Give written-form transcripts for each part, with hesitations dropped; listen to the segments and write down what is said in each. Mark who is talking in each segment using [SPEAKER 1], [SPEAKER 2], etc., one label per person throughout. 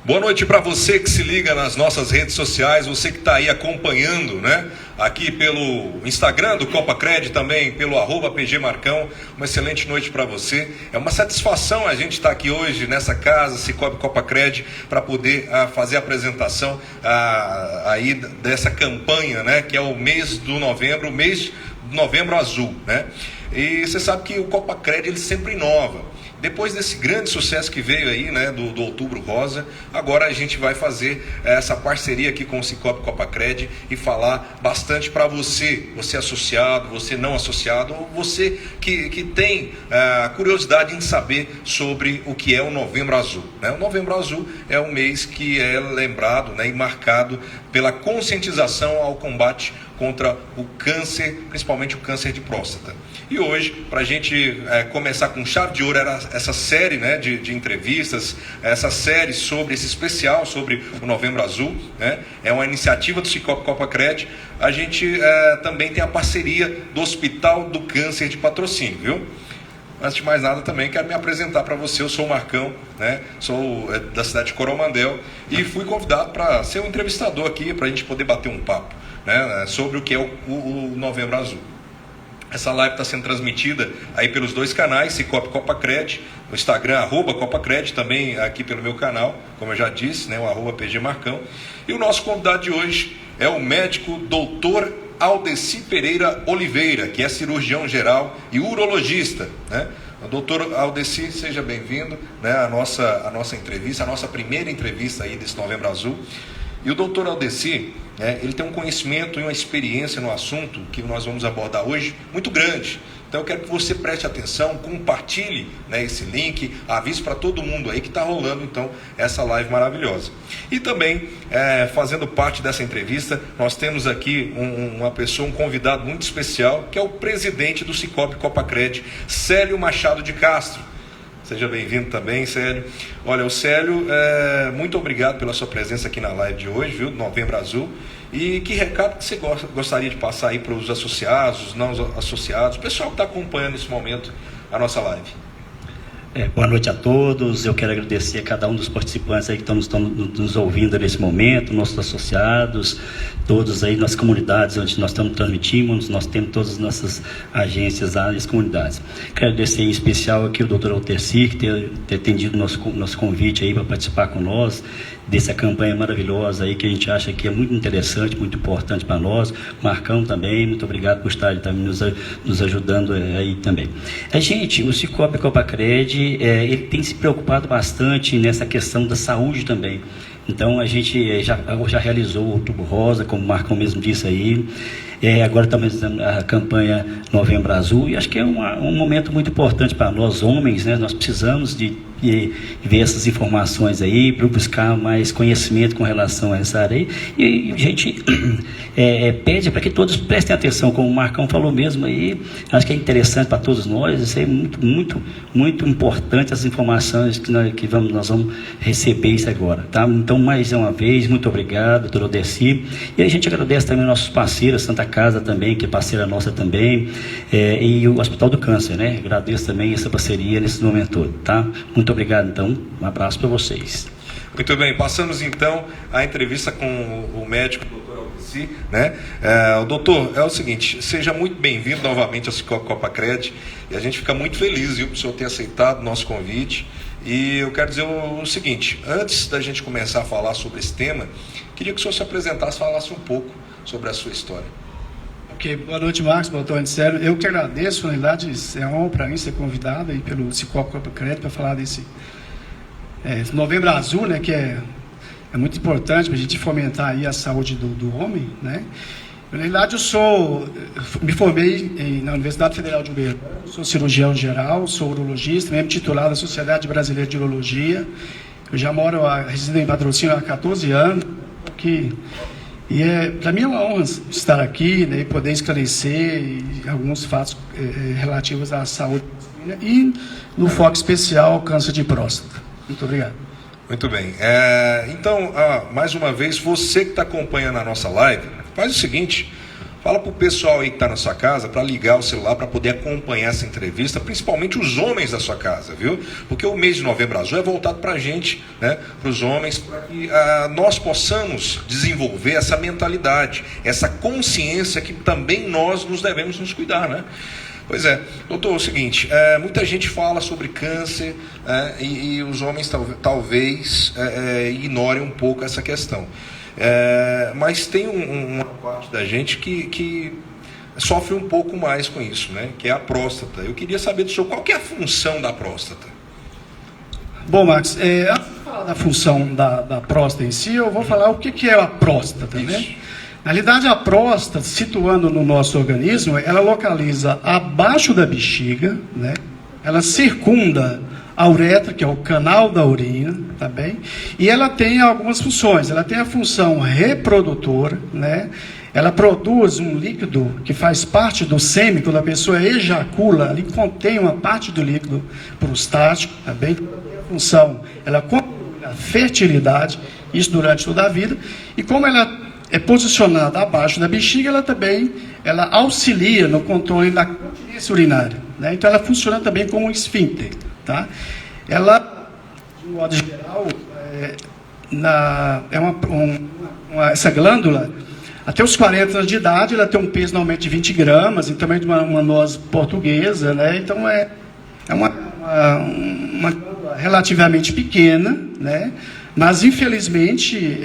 [SPEAKER 1] Boa noite para você que se liga nas nossas redes sociais, você que está aí acompanhando, né? Aqui pelo Instagram do CopaCred, também pelo @PGMarcão. Uma excelente noite para você. É uma satisfação a gente estar aqui hoje nessa casa, Cicobi CopaCred, para poder fazer a apresentação aí dessa campanha, né? Que é o mês do novembro, o mês de novembro azul, né? E você sabe que o CopaCred ele sempre inova. Depois desse grande sucesso que veio aí, né, do Outubro Rosa, agora a gente vai fazer essa parceria aqui com o Cicobi CopaCred e falar bastante para você associado, você não associado, ou você que tem curiosidade em saber sobre o que é o Novembro Azul, né? O Novembro Azul é um mês que é lembrado, né, e marcado pela conscientização ao combate contra o câncer, principalmente o câncer de próstata. E hoje, para a gente começar com chave de ouro, era essa série, né, de entrevistas, essa série sobre esse especial, sobre o Novembro Azul, né? É uma iniciativa do Cicobi CopaCred. A gente também tem a parceria do Hospital do Câncer de Patrocínio, viu? Antes de mais nada, também quero me apresentar para você. Eu sou o Marcão, né? Sou da cidade de Coromandel e fui convidado para ser um entrevistador aqui, para a gente poder bater um papo, né, sobre o que é o Novembro Azul. Essa live está sendo transmitida aí pelos dois canais, Cicobi CopaCred, no Instagram, @CopaCred, também aqui pelo meu canal, como eu já disse, né, o @PGMarcão. E o nosso convidado de hoje é o médico Dr. Aldeci Pereira Oliveira, que é cirurgião geral e urologista, né? Doutor Aldeci, seja bem-vindo, né, à nossa entrevista, a nossa primeira entrevista aí desse Novembro Azul. E o doutor Aldeci, ele tem um conhecimento e uma experiência no assunto que nós vamos abordar hoje muito grande. Então eu quero que você preste atenção, compartilhe, né, esse link, avise para todo mundo aí que está rolando então essa live maravilhosa. E também, fazendo parte dessa entrevista, nós temos aqui uma pessoa, um convidado muito especial, que é o presidente do Cicobi CopaCred, Célio Machado de Castro. Seja bem-vindo também, Célio. Olha, o Célio, muito obrigado pela sua presença aqui na live de hoje, viu, do Novembro Azul. E que recado que você gostaria de passar aí para os associados, os não associados, o pessoal que está acompanhando nesse momento a nossa live?
[SPEAKER 2] Boa noite a todos. Eu quero agradecer a cada um dos participantes aí que estão nos ouvindo nesse momento, nossos associados, todos aí nas comunidades onde nós estamos transmitindo, nós temos todas as nossas agências lá nas comunidades. Quero agradecer em especial aqui o Dr. Aldeci, que ter atendido nosso convite aí para participar com nós dessa campanha maravilhosa aí que a gente acha que é muito interessante, muito importante para nós. Marcão também, muito obrigado por estar também nos ajudando aí também. O Cicobi CopaCred, ele tem se preocupado bastante nessa questão da saúde também. Então a gente já realizou o Outubro Rosa, como o Marcão mesmo disse aí. Agora estamos a campanha Novembro Azul, e acho que é um momento muito importante para nós homens, né? Nós precisamos de ver essas informações aí, para buscar mais conhecimento com relação a essa área aí. E a gente pede para que todos prestem atenção, como o Marcão falou mesmo aí. Acho que é interessante para todos nós, isso é muito, muito, muito importante, as informações que nós vamos receber isso agora, tá? Então, mais uma vez, muito obrigado, doutor Aldeci. E a gente agradece também aos nossos parceiros, Santa Casa também, que é parceira nossa também, e o Hospital do Câncer, né? Agradeço também essa parceria nesse momento todo, tá? Muito obrigado, então. Um abraço para vocês.
[SPEAKER 1] Muito bem, passamos então a entrevista com o médico Dr. Aldeci, né? O doutor, é o seguinte, seja muito bem-vindo novamente ao Cicobi CopaCred, e a gente fica muito feliz, viu, por o senhor ter aceitado o nosso convite. E eu quero dizer o seguinte, antes da gente começar a falar sobre esse tema, queria que o senhor se apresentasse, falasse um pouco sobre a sua história.
[SPEAKER 3] Ok, boa noite, Marcos, boa noite, Célio. Eu que agradeço, na verdade, é uma honra para mim ser convidado aí pelo Cicobi CopaCred para falar desse Novembro Azul, né, que é muito importante para a gente fomentar aí a saúde do homem, né? Na realidade, me formei na Universidade Federal de Uberlândia, sou cirurgião geral, sou urologista, mesmo titular da Sociedade Brasileira de Urologia. Eu já resido em Patrocínio há 14 anos, para mim é uma honra estar aqui, né, e poder esclarecer alguns fatos relativos à saúde e no foco especial ao câncer de próstata. Muito obrigado.
[SPEAKER 1] Muito bem. Então, mais uma vez, você que está acompanhando a nossa live, faz o seguinte, Fala para o pessoal aí que está na sua casa para ligar o celular para poder acompanhar essa entrevista, principalmente os homens da sua casa, viu? Porque o mês de Novembro Azul é voltado para a gente, né? Para os homens, para que nós possamos desenvolver essa mentalidade, essa consciência que também nós nos devemos nos cuidar, né? Pois é, doutor, é o seguinte, muita gente fala sobre câncer e os homens talvez ignorem um pouco essa questão. Mas tem uma parte da gente que sofre um pouco mais com isso, né? Que é a próstata. Eu queria saber do senhor qual que é a função da próstata.
[SPEAKER 3] Bom, Marcos, antes de falar da função da próstata em si, eu vou falar o que é a próstata, né? Na realidade, a próstata, situando no nosso organismo, ela localiza abaixo da bexiga, né? Ela circunda a uretra, que é o canal da urina, tá bem? E ela tem algumas funções. Ela tem a função reprodutora, né? Ela produz um líquido que faz parte do sêmen, quando a pessoa ejacula, ali contém uma parte do líquido prostático, tá bem? Ela tem a função, ela contribui na fertilidade, isso durante toda a vida, e como ela é posicionada abaixo da bexiga, ela auxilia no controle da continência urinária, né? Então ela funciona também como um esfíncter, tá? Ela, de modo geral, essa glândula, até os 40 anos de idade, ela tem um peso normalmente de 20 gramas, e também de uma noz portuguesa, né? Então é uma glândula relativamente pequena, né? Mas infelizmente,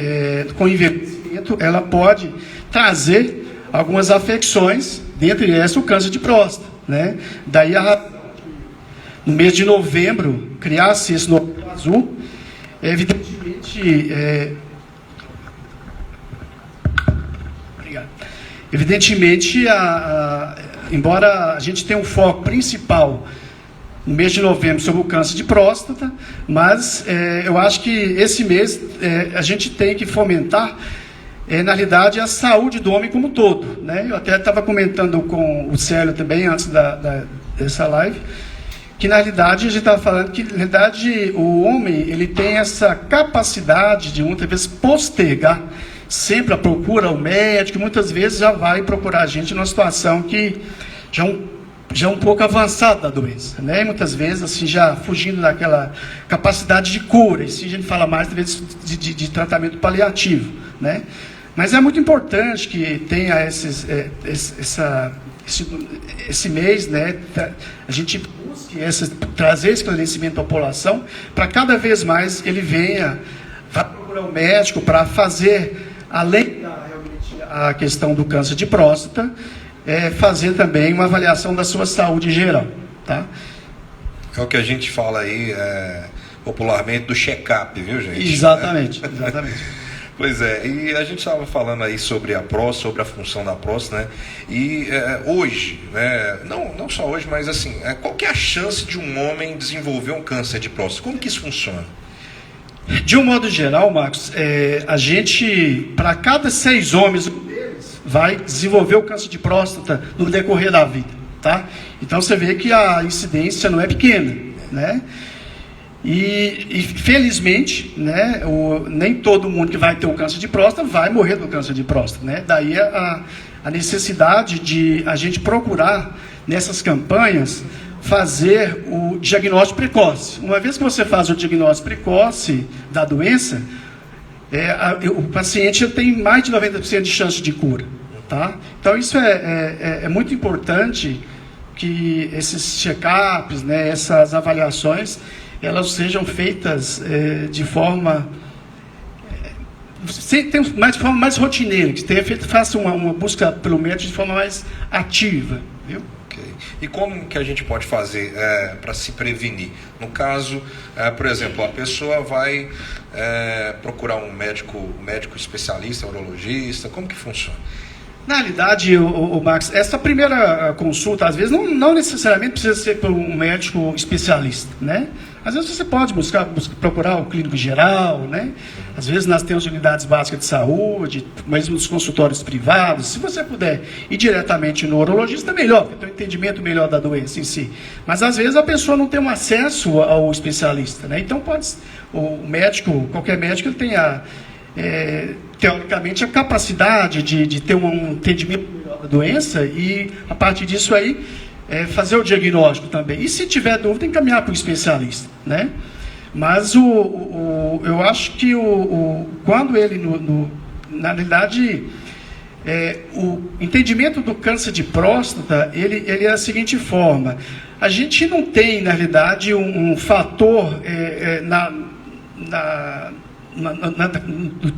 [SPEAKER 3] com o envelhecimento, ela pode trazer algumas afecções, dentre essas o câncer de próstata, né? Daí no mês de novembro, criar-se esse Novembro Azul, evidentemente, embora a gente tenha um foco principal no mês de novembro sobre o câncer de próstata, mas eu acho que esse mês a gente tem que fomentar, na realidade, a saúde do homem como um todo, né? Eu até estava comentando com o Célio também, antes dessa live, que na realidade a gente estava falando que na realidade o homem ele tem essa capacidade de muitas vezes postergar sempre a procura ao médico, muitas vezes já vai procurar a gente numa situação que já é um pouco avançada da doença, né? E muitas vezes assim já fugindo daquela capacidade de cura, e se a gente fala mais às vezes de tratamento paliativo, né? Mas é muito importante que tenha esse mês, né? A gente busque trazer esclarecimento à população, para cada vez mais ele vá procurar o médico para fazer, além realmente a questão do câncer de próstata, fazer também uma avaliação da sua saúde geral, tá?
[SPEAKER 1] É o que a gente fala aí popularmente do check-up, viu, gente?
[SPEAKER 3] Exatamente, exatamente.
[SPEAKER 1] Pois é, e a gente estava falando aí sobre a próstata, sobre a função da próstata, né? E hoje, né? Não só hoje, mas assim, qual que é a chance de um homem desenvolver um câncer de próstata? Como que isso funciona?
[SPEAKER 3] De um modo geral, Marcos, a gente, para cada 6 homens, um deles vai desenvolver o câncer de próstata no decorrer da vida, tá? Então você vê que a incidência não é pequena, né? E felizmente, né, nem todo mundo que vai ter o câncer de próstata vai morrer do câncer de próstata, né? Daí a necessidade de a gente procurar nessas campanhas fazer o diagnóstico precoce. Uma vez que você faz o diagnóstico precoce da doença, o paciente tem mais de 90% de chance de cura, tá? Então isso é muito importante que esses check-ups, né, essas avaliações, elas sejam feitas de forma mais rotineira, que faça uma busca pelo médico de forma mais ativa, viu?
[SPEAKER 1] Okay. E como que a gente pode fazer para se prevenir? No caso, por exemplo, a pessoa vai procurar um médico especialista, urologista, como que funciona?
[SPEAKER 3] Na realidade, o Max, essa primeira consulta, às vezes, não necessariamente precisa ser por um médico especialista, né? Às vezes você pode procurar o clínico geral, né? Às vezes nós temos unidades básicas de saúde, mesmo nos consultórios privados. Se você puder ir diretamente no urologista, é melhor, porque tem um entendimento melhor da doença em si. Mas às vezes a pessoa não tem um acesso ao especialista, né? Então o médico, qualquer médico, ele tem teoricamente a capacidade de ter um entendimento melhor da doença e, a partir disso aí, fazer o diagnóstico também. E se tiver dúvida, encaminhar para o especialista, né? Mas eu acho que quando ele, na realidade, o entendimento do câncer de próstata, ele é da seguinte forma: a gente não tem, na realidade, um fator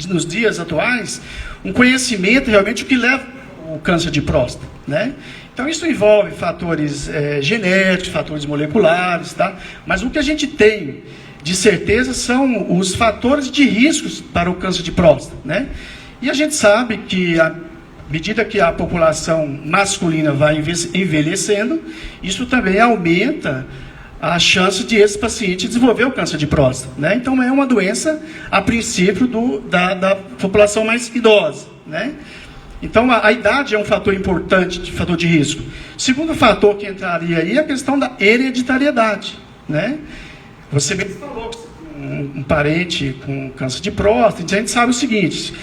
[SPEAKER 3] nos dias atuais, um conhecimento realmente o que leva o câncer de próstata, né? Então, isso envolve fatores genéticos, fatores moleculares, tá? Mas o que a gente tem de certeza são os fatores de riscos para o câncer de próstata, né? E a gente sabe que, à medida que a população masculina vai envelhecendo, isso também aumenta a chance de esse paciente desenvolver o câncer de próstata, né? Então, é uma doença, a princípio, da população mais idosa, né? Então, a idade é um fator importante, fator de risco. Segundo fator que entraria aí é a questão da hereditariedade, né? Você mesmo falou que um parente com câncer de próstata, a gente sabe o seguinte: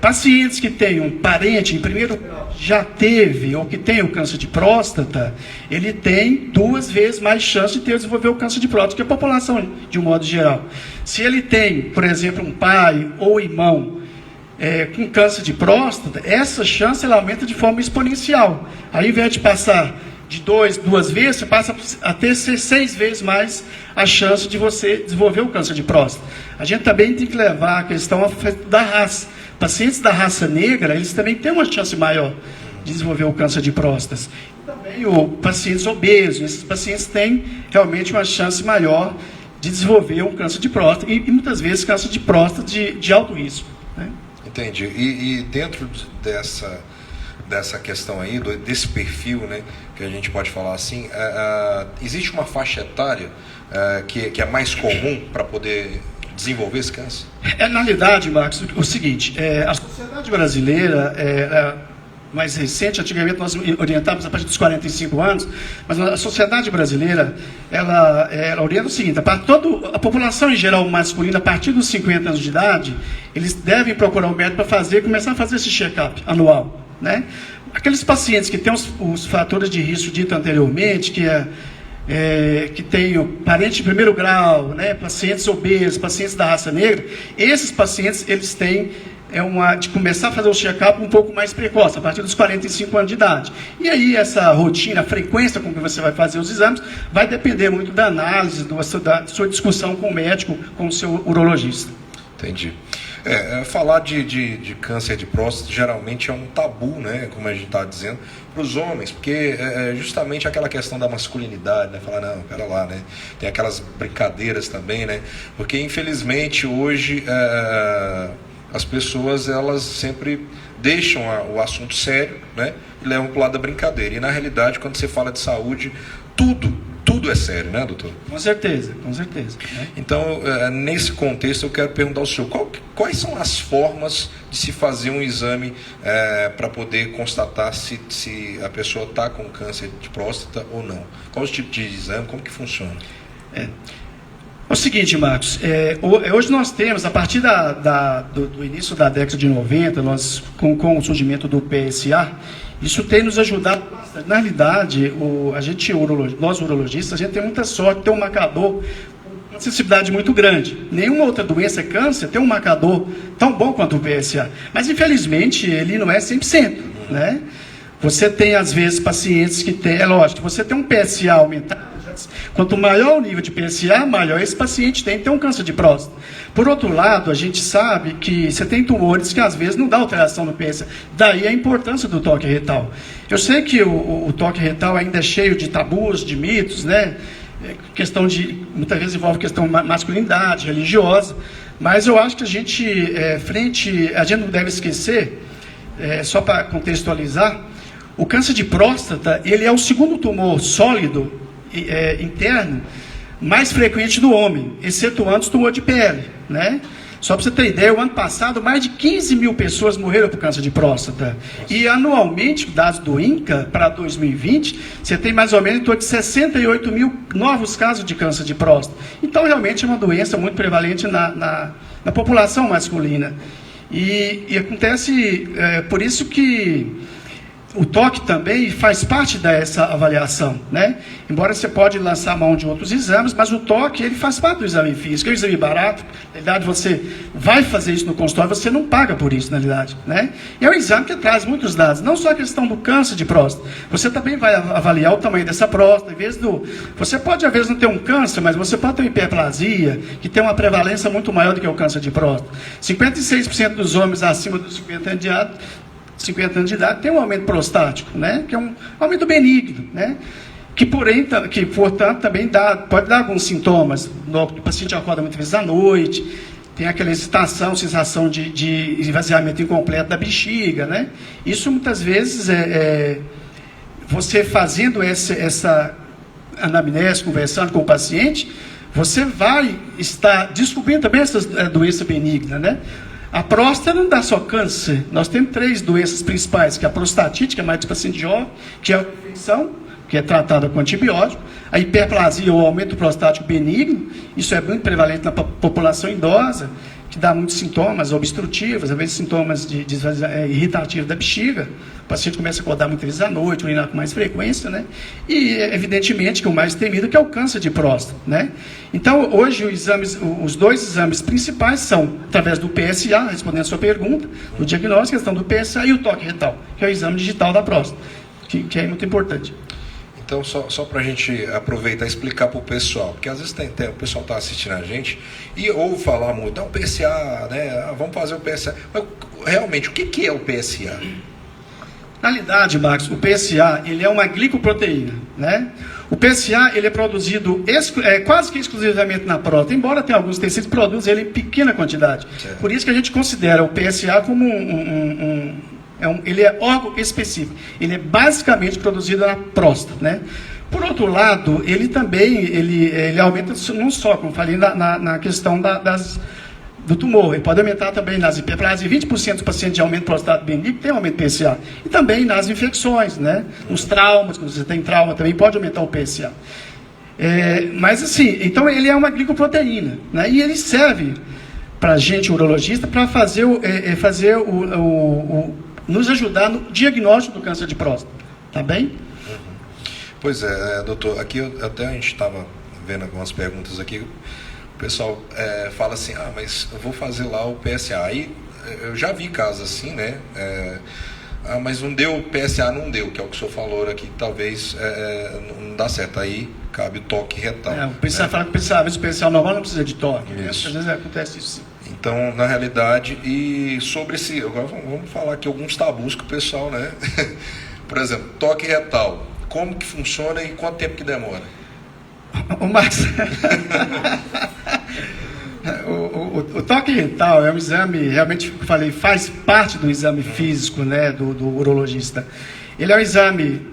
[SPEAKER 3] pacientes que têm um parente, em primeiro grau, já teve ou que tem o câncer de próstata, ele tem 2 vezes mais chance de desenvolver o câncer de próstata que a população, de um modo geral. Se ele tem, por exemplo, um pai ou irmão com câncer de próstata, essa chance ela aumenta de forma exponencial. Aí, ao invés de passar de 2 vezes, você passa a ter 6 vezes mais a chance de você desenvolver o câncer de próstata. A gente também tem que levar a questão da raça. Pacientes da raça negra, eles também têm uma chance maior de desenvolver o câncer de próstata. E também pacientes obesos, esses pacientes têm realmente uma chance maior de desenvolver um câncer de próstata, e muitas vezes câncer de próstata de alto risco, né?
[SPEAKER 1] Entendi. E dentro dessa questão aí, desse perfil, né, que a gente pode falar assim, existe uma faixa etária que é mais comum para poder desenvolver esse câncer?
[SPEAKER 3] Na realidade, Marcos, o seguinte, a sociedade brasileira, mais recente, antigamente nós orientávamos a partir dos 45 anos, mas a sociedade brasileira, ela orienta o seguinte: para toda a população em geral masculina, a partir dos 50 anos de idade, eles devem procurar o médico para começar a fazer esse check-up anual, né? Aqueles pacientes que têm os fatores de risco dito anteriormente, que tem o parente de primeiro grau, né, pacientes obesos, pacientes da raça negra, esses pacientes, eles têm de começar a fazer o check-up um pouco mais precoce, a partir dos 45 anos de idade. E aí essa rotina, a frequência com que você vai fazer os exames, vai depender muito da análise, da sua discussão com o médico, com o seu urologista.
[SPEAKER 1] Entendi. Falar de câncer de próstata geralmente é um tabu, né, como a gente está dizendo, para os homens, porque é justamente aquela questão da masculinidade, né, falar, não, pera lá, né, tem aquelas brincadeiras também, né, porque infelizmente hoje as pessoas, elas sempre deixam o assunto sério, né, e levam para o lado da brincadeira, e na realidade, quando você fala de saúde, tudo é sério, né, doutor?
[SPEAKER 3] Com certeza, com certeza. Né?
[SPEAKER 1] Então, nesse contexto, eu quero perguntar ao senhor, quais são as formas de se fazer um exame para poder constatar se a pessoa está com câncer de próstata ou não? Qual o tipo de exame, como que funciona?
[SPEAKER 3] É o seguinte, Marcos, hoje nós temos, a partir do início da década de 90, nós, com o surgimento do PSA, isso tem nos ajudado bastante. Na realidade, nós urologistas, a gente tem muita sorte de ter um marcador com uma sensibilidade muito grande. Nenhuma outra doença, câncer, tem um marcador tão bom quanto o PSA. Mas, infelizmente, ele não é 100%, né? Você tem, às vezes, pacientes que têm... É lógico, você tem um PSA aumentado. Quanto maior o nível de PSA, maior esse paciente tem um câncer de próstata. Por outro lado, a gente sabe que você tem tumores que às vezes não dá alteração no PSA. Daí a importância do toque retal. Eu sei que o toque retal ainda é cheio de tabus, de mitos, né? Muitas vezes envolve questão de masculinidade, religiosa, mas eu acho que a gente não deve esquecer, só para contextualizar, o câncer de próstata, ele é o segundo tumor sólido interno mais frequente do homem, excetuando o tumor de pele, né? Só para você ter ideia, o ano passado mais de 15 mil pessoas morreram por câncer de próstata. E anualmente, dados do INCA, para 2020, você tem mais ou menos em torno de 68 mil novos casos de câncer de próstata. Então, realmente é uma doença muito prevalente na população masculina. E acontece, por isso que o toque também faz parte dessa avaliação, né? Embora você pode lançar mão de outros exames, mas o toque ele faz parte do exame físico. É um exame barato, na realidade você vai fazer isso no consultório, você não paga por isso, na realidade, né? E é um exame que traz muitos dados, não só a questão do câncer de próstata, você também vai avaliar o tamanho dessa próstata, você pode às vezes não ter um câncer, mas você pode ter uma hiperplasia, que tem uma prevalência muito maior do que o câncer de próstata. 56% dos homens acima dos 50 anos de idade tem um aumento prostático, né? Que é um aumento benigno, né? Que portanto também pode dar alguns sintomas. O paciente acorda muitas vezes à noite, tem aquela excitação, sensação de esvaziamento incompleto da bexiga, né? Isso muitas vezes você fazendo essa anamnese, conversando com o paciente, você vai estar descobrindo também essa doença benigna, né? A próstata não dá só câncer. Nós temos 3 doenças principais, que é a prostatite, que é mais de paciente jovem, que é a infecção, que é tratada com antibiótico, a hiperplasia ou aumento prostático benigno, isso é muito prevalente na população idosa, que dá muitos sintomas obstrutivos, às vezes sintomas de irritativo da bexiga, o paciente começa a acordar muitas vezes à noite, urinar com mais frequência, né? E evidentemente que o mais temido que é o câncer de próstata, né? Então hoje os 2 exames principais são através do PSA, respondendo a sua pergunta, o diagnóstico, a questão do PSA e o toque retal, que é o exame digital da próstata, que é muito importante.
[SPEAKER 1] Então, só para a gente aproveitar e explicar para o pessoal, porque às vezes o pessoal está assistindo a gente e ouve falar muito, o PSA, né? Vamos fazer o PSA. Mas realmente, o que é o PSA?
[SPEAKER 3] Na realidade, Marcos, o PSA ele é uma glicoproteína, né? O PSA ele é produzido quase que exclusivamente na próstata, embora tenha alguns tecidos que produzem ele em pequena quantidade. Certo. Por isso que a gente considera o PSA como ele é órgão específico. Ele é basicamente produzido na próstata, né? Por outro lado, ele também ele aumenta não só, como falei, na questão do tumor. Ele pode aumentar também nas hiperplasias. 20% dos pacientes de aumento prostático benigno tem aumento PSA. E também nas infecções, né? Nos traumas, quando você tem trauma, também pode aumentar o PSA. Mas assim, então ele é uma glicoproteína, né? E ele serve para a gente, urologista, para nos ajudar no diagnóstico do câncer de próstata, tá bem?
[SPEAKER 1] Pois é, doutor, aqui até a gente estava vendo algumas perguntas aqui, o pessoal fala assim, mas eu vou fazer lá o PSA, aí eu já vi casos assim, né, mas não deu, PSA não deu, que é o que o senhor falou aqui, talvez não dá certo, aí cabe o toque retal.
[SPEAKER 3] O PSA fala que às vezes o PSA normal não precisa de toque, né? Às vezes acontece isso sim.
[SPEAKER 1] Então, na realidade, e sobre agora vamos falar aqui alguns tabus que o pessoal, né? Por exemplo, toque retal, como que funciona e quanto tempo que demora?
[SPEAKER 3] O Max, o toque retal é um exame, realmente, como eu falei, faz parte do exame físico, né, do urologista. Ele é um exame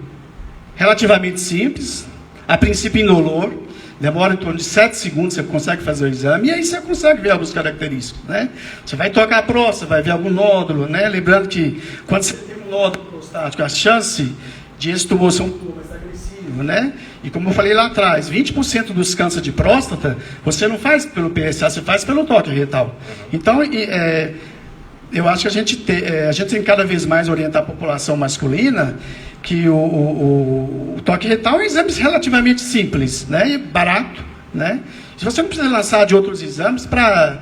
[SPEAKER 3] relativamente simples, a princípio indolor, demora em torno de 7 segundos, você consegue fazer o exame, e aí você consegue ver algumas características, né? Você vai tocar a próstata, vai ver algum nódulo, né? Lembrando que quando você tem um nódulo prostático, a chance de esse tumor ser um tumor mais agressivo, né? E como eu falei lá atrás, 20% dos cânceres de próstata, você não faz pelo PSA, você faz pelo toque retal. Então, eu acho que a gente tem cada vez mais orientar a população masculina que o toque retal é um exame relativamente simples, né, e barato, né? Se você não precisa lançar de outros exames para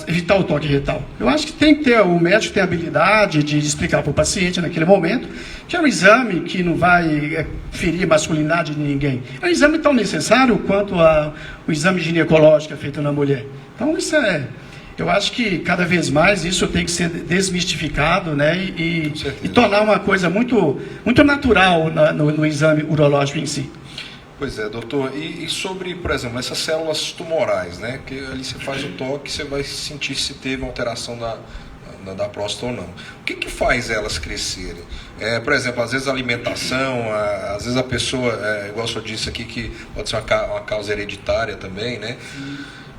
[SPEAKER 3] evitar o toque retal. Eu acho que tem que ter, o médico tem a habilidade de explicar para o paciente naquele momento que é um exame que não vai ferir a masculinidade de ninguém. É um exame tão necessário quanto o exame ginecológico feito na mulher. Então isso eu acho que cada vez mais isso tem que ser desmistificado, né, e tornar uma coisa muito, muito natural no exame urológico em si.
[SPEAKER 1] Pois é, doutor. E sobre, por exemplo, essas células tumorais, né, que ali você faz o toque, você vai sentir se teve alteração da próstata ou não. O que faz elas crescerem? Por exemplo, às vezes a alimentação, às vezes a pessoa, igual o senhor disse aqui, que pode ser uma causa hereditária também, né?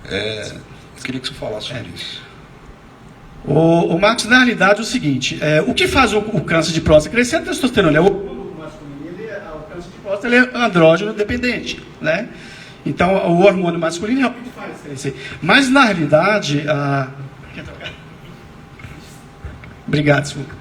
[SPEAKER 1] Eu queria que você falasse sobre isso.
[SPEAKER 3] O Marcos, na realidade, é o seguinte, o que faz o câncer de próstata crescer é a testosterona. O câncer de próstata ele é andrógeno dependente, né? Então, o hormônio masculino realmente faz crescer. Mas, na realidade, Obrigado, desculpa.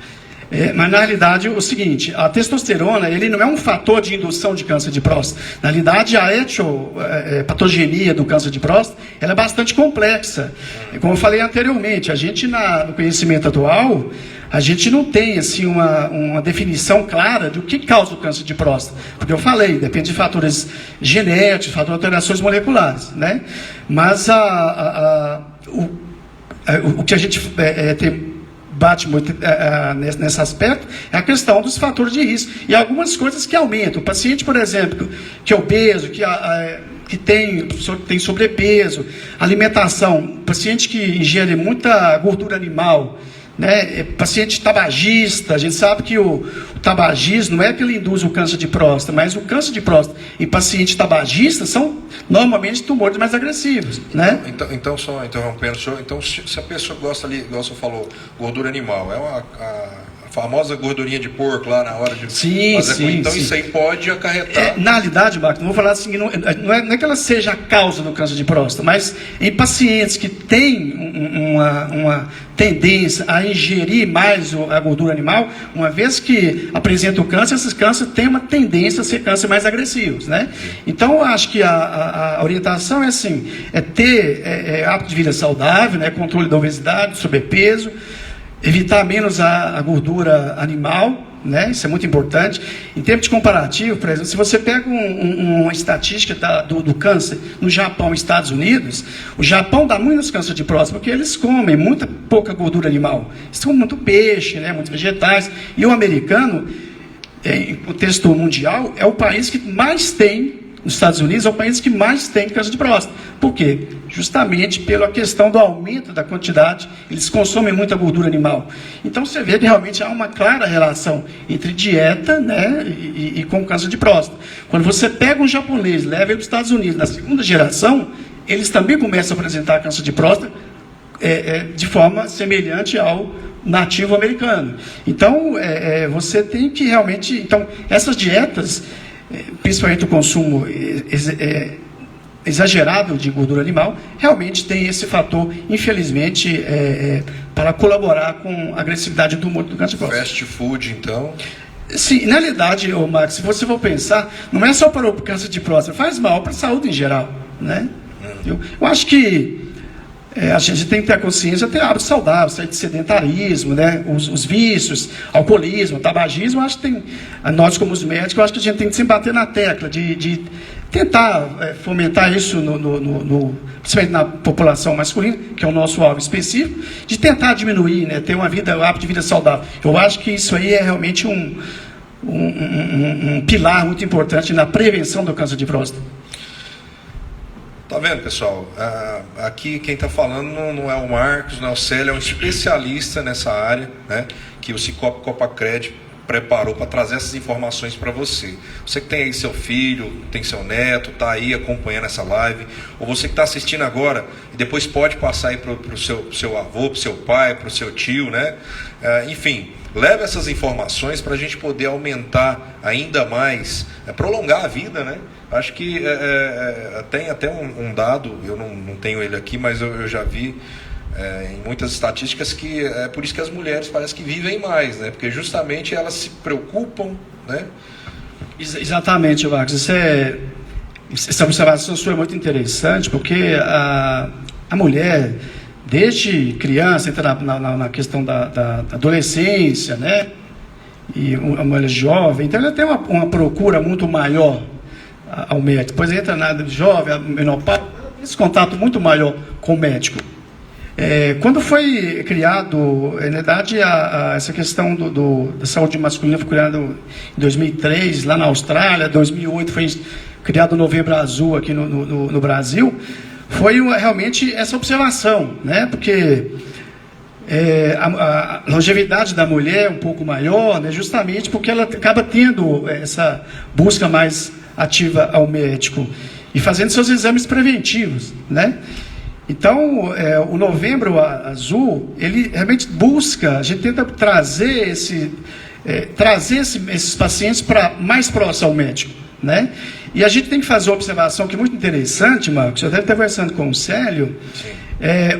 [SPEAKER 3] Mas na realidade é o seguinte, a testosterona ele não é um fator de indução de câncer de próstata. Na realidade a etiopatogenia do câncer de próstata ela é bastante complexa. Como eu falei anteriormente, a gente no conhecimento atual a gente não tem assim uma definição clara do que causa o câncer de próstata, porque eu falei, depende de fatores genéticos, fatores de alterações moleculares, né? Mas o que a gente bate muito nesse aspecto é a questão dos fatores de risco e algumas coisas que aumentam. O paciente, por exemplo, que é obeso, que tem sobrepeso, alimentação, paciente que ingere muita gordura animal, né? Paciente tabagista, a gente sabe que o tabagismo não é que ele induz o câncer de próstata, mas o câncer de próstata e paciente tabagista são normalmente tumores mais agressivos, né?
[SPEAKER 1] Então só interrompendo, então se a pessoa gosta ali, igual você falou, gordura animal, a famosa gordurinha de porco lá na hora de fazer então sim. Isso aí pode acarretar.
[SPEAKER 3] Na realidade, Marcos, não vou falar assim, não é que ela seja a causa do câncer de próstata, mas em pacientes que têm uma tendência a ingerir mais a gordura animal, uma vez que apresenta o câncer, esses cânceres têm uma tendência a ser câncer mais agressivos, né? Então, eu acho que a orientação é assim, ter hábito de vida saudável, né? Controle da obesidade, do sobrepeso, evitar menos a gordura animal, né? Isso é muito importante. Em termos de comparativo, por exemplo, se você pega uma estatística do câncer no Japão e Estados Unidos, o Japão dá muito câncer de próstata porque eles comem pouca gordura animal. Eles comem muito peixe, né? Muitos vegetais. E o americano, em contexto mundial, é o país que mais tem, nos Estados Unidos, é o país que mais tem câncer de próstata. Por quê? Justamente pela questão do aumento da quantidade, eles consomem muita gordura animal. Então você vê que realmente há uma clara relação entre dieta, né, e com câncer de próstata. Quando você pega um japonês, leva ele para os Estados Unidos, na segunda geração, eles também começam a apresentar câncer de próstata de forma semelhante ao nativo americano. Então, você tem que realmente... Então, essas dietas, principalmente o consumo exagerado de gordura animal, realmente tem esse fator, infelizmente, para colaborar com a agressividade do tumor do câncer de próstata.
[SPEAKER 1] Fast food, então?
[SPEAKER 3] Sim, na realidade, Max, se você for pensar, não é só para o câncer de próstata, faz mal para a saúde em geral, né? Eu acho que a gente tem que ter a consciência, ter hábitos saudáveis, sair de sedentarismo, né? Os vícios, alcoolismo, tabagismo, acho que nós como os médicos, eu acho que a gente tem que sempre bater na tecla de tentar fomentar isso principalmente na população masculina, que é o nosso alvo específico, de tentar diminuir, né? Ter um hábito de vida saudável. Eu acho que isso aí é realmente um pilar muito importante na prevenção do câncer de próstata.
[SPEAKER 1] Tá vendo, pessoal? Aqui quem está falando não é o Marcos, não é o Célio, é um especialista nessa área, né? Que o Cicobi Copacred preparou para trazer essas informações para você. Você que tem aí seu filho, tem seu neto, está aí acompanhando essa live, ou você que está assistindo agora, e depois pode passar aí para o seu avô, para o seu pai, para o seu tio, né? Enfim, leve essas informações para a gente poder aumentar ainda mais, prolongar a vida, né? Acho que tem até um dado, eu não tenho ele aqui, mas eu já vi em muitas estatísticas que é por isso que as mulheres parece que vivem mais, né? Porque justamente elas se preocupam, né?
[SPEAKER 3] Exatamente, Marcos. Essa observação sua é muito interessante, porque a mulher, desde criança, entra na questão da adolescência, né? E a mulher jovem, então ela tem uma procura muito maior ao médico. Depois entra na jovem, a menopausa, esse contato muito maior com o médico. Quando foi criado, na verdade, essa questão da saúde masculina foi criada em 2003, lá na Austrália, 2008 foi criado o Novembro Azul aqui no Brasil, foi realmente essa observação, né? Porque a longevidade da mulher é um pouco maior, né? Justamente porque ela acaba tendo essa busca mais ativa ao médico e fazendo seus exames preventivos, né? Então, o Novembro Azul, ele realmente busca, a gente tenta trazer esses pacientes para mais próximo ao médico, né? E a gente tem que fazer uma observação que é muito interessante, Marcos, eu até estar conversando com o Célio.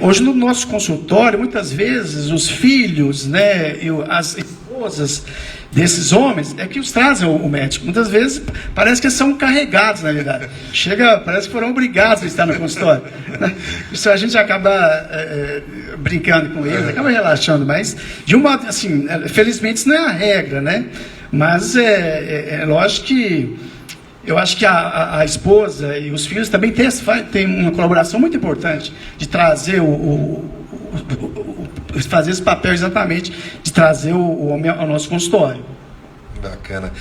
[SPEAKER 3] Hoje no nosso consultório, muitas vezes os filhos, né, as esposas desses homens é que os trazem o médico. Muitas vezes parece que são carregados, na verdade. Parece que foram obrigados a estar no consultório. Isso a gente acaba brincando com eles, acaba relaxando, mas de um modo assim, felizmente isso não é a regra, né? Mas é lógico que eu acho que a esposa e os filhos também têm uma colaboração muito importante de trazer fazer esse papel exatamente de trazer o homem ao nosso consultório.
[SPEAKER 1] Bacana.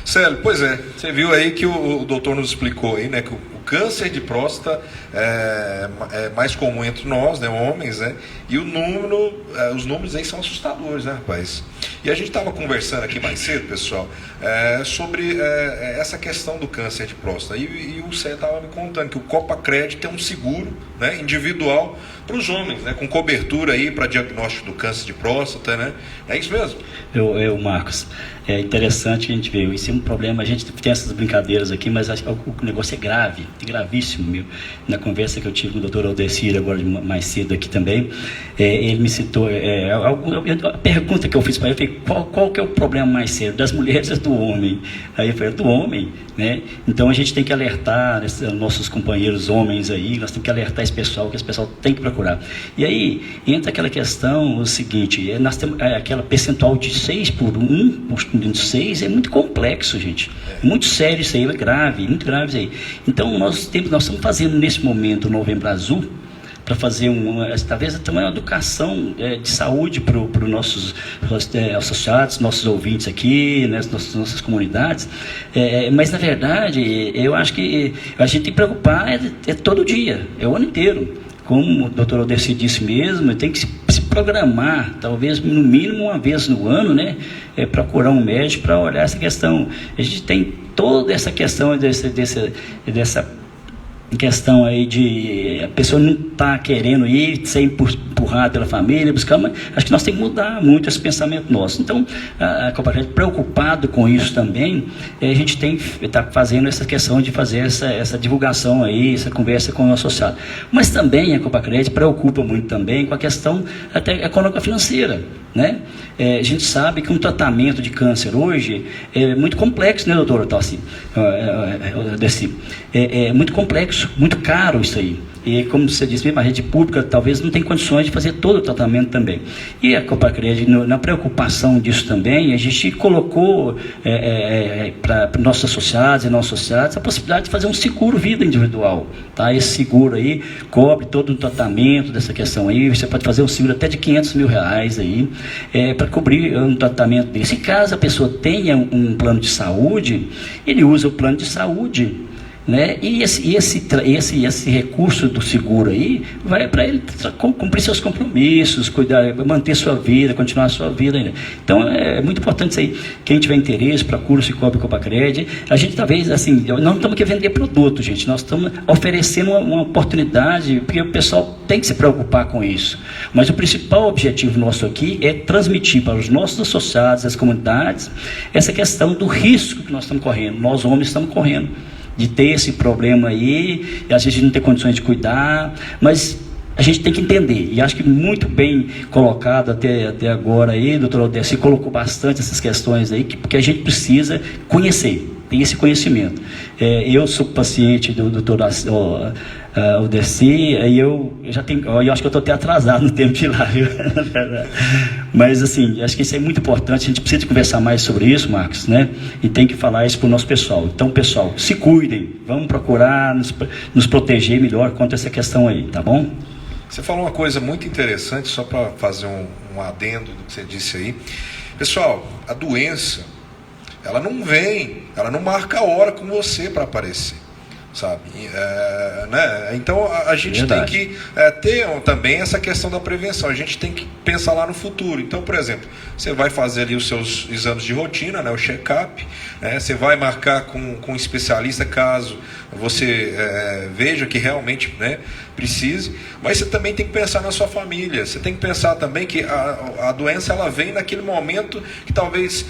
[SPEAKER 1] Célio, pois é, você viu aí que o doutor nos explicou aí, né, que o câncer de próstata é mais comum entre nós, né, homens, né, e os números aí são assustadores, né, rapaz? E a gente estava conversando aqui mais cedo, pessoal, sobre essa questão do câncer de próstata, e o Célio estava me contando que o Copacred tem um seguro, né, individual para os homens, né, com cobertura aí para diagnóstico do câncer de próstata, né? É isso mesmo?
[SPEAKER 2] Marcos, é interessante a gente ver, isso é um problema, a gente tem essas brincadeiras aqui, mas o negócio é grave, é gravíssimo, meu. Na conversa que eu tive com o doutor Aldecir, agora mais cedo aqui também, ele me citou, a pergunta que eu fiz para ele foi, qual que é o problema mais sério, das mulheres ou do homem? Aí eu falei, do homem, né? Então a gente tem que alertar nossos companheiros homens aí, nós temos que alertar esse pessoal, que esse pessoal tem que procurar. E aí, entra aquela questão, o seguinte, nós temos aquela percentual de 6 por 1, 6 é muito complexo, gente. É muito sério isso aí, é grave, muito grave isso aí. Então, nós estamos fazendo nesse momento o Novembro Azul, para fazer talvez até uma educação de saúde para os nossos associados, nossos ouvintes aqui, né, nossas comunidades, mas na verdade, eu acho que a gente tem que preocupar todo dia, o ano inteiro. Como o doutor Aldecir disse mesmo, tem que se programar, talvez no mínimo uma vez no ano, né? Procurar um médico para olhar essa questão. A gente tem toda essa questão dessa questão aí de a pessoa não está querendo ir, ser empurrada pela família, buscar, mas acho que nós temos que mudar muito esse pensamento nosso. Então, a Copacred, preocupado com isso também, a gente está fazendo essa questão de fazer essa divulgação aí, essa conversa com o associado. Mas também a Copacred preocupa muito também com a questão até econômica financeira, né? A gente sabe que um tratamento de câncer hoje é muito complexo, né, doutor Otávio? É muito complexo, muito caro isso aí. E como você disse mesmo, a rede pública talvez não tenha condições de fazer todo o tratamento também. E a Copacred, na preocupação disso também, a gente colocou para nossos associados e não associados a possibilidade de fazer um seguro vida individual. Tá? Esse seguro aí cobre todo o tratamento dessa questão aí. Você pode fazer um seguro até de R$500 mil aí, para cobrir um tratamento desse. Se caso a pessoa tenha um plano de saúde, ele usa o plano de saúde, né? E esse recurso do seguro aí vai para ele cumprir seus compromissos, cuidar, manter sua vida, continuar a sua vida ainda. Então é muito importante isso aí. Quem tiver interesse, procura o Cicobi Copacred. A gente talvez assim, não estamos aqui vender produto, gente. Nós estamos oferecendo uma oportunidade, porque o pessoal tem que se preocupar com isso. Mas o principal objetivo nosso aqui é transmitir para os nossos associados, as comunidades, essa questão do risco que nós estamos correndo. Nós homens estamos correndo de ter esse problema aí, e às vezes não ter condições de cuidar, mas a gente tem que entender, e acho que muito bem colocado até agora aí, doutor Aldecir colocou bastante essas questões aí, porque a gente precisa conhecer, tem esse conhecimento. Eu sou paciente do doutor Aldecir, aí eu acho que eu estou até atrasado no tempo de ir lá, viu? Mas assim, acho que isso é muito importante, a gente precisa conversar mais sobre isso, Marcos, né? E tem que falar isso para o nosso pessoal. Então, pessoal, se cuidem, vamos procurar nos proteger melhor contra essa questão aí, tá bom?
[SPEAKER 1] Você falou uma coisa muito interessante, só para fazer um adendo do que você disse aí. Pessoal, a doença, ela não vem, ela não marca a hora com você para aparecer. sabe? Né? Então a gente
[SPEAKER 2] Verdade.
[SPEAKER 1] tem que ter também essa questão da prevenção. A gente tem que pensar lá no futuro. Então, por exemplo, você vai fazer ali os seus exames de rotina, né? O check-up, né? Você vai marcar com um especialista caso você veja que realmente, né, precise, mas você também tem que pensar na sua família. Você tem que pensar também que a doença ela vem naquele momento que talvez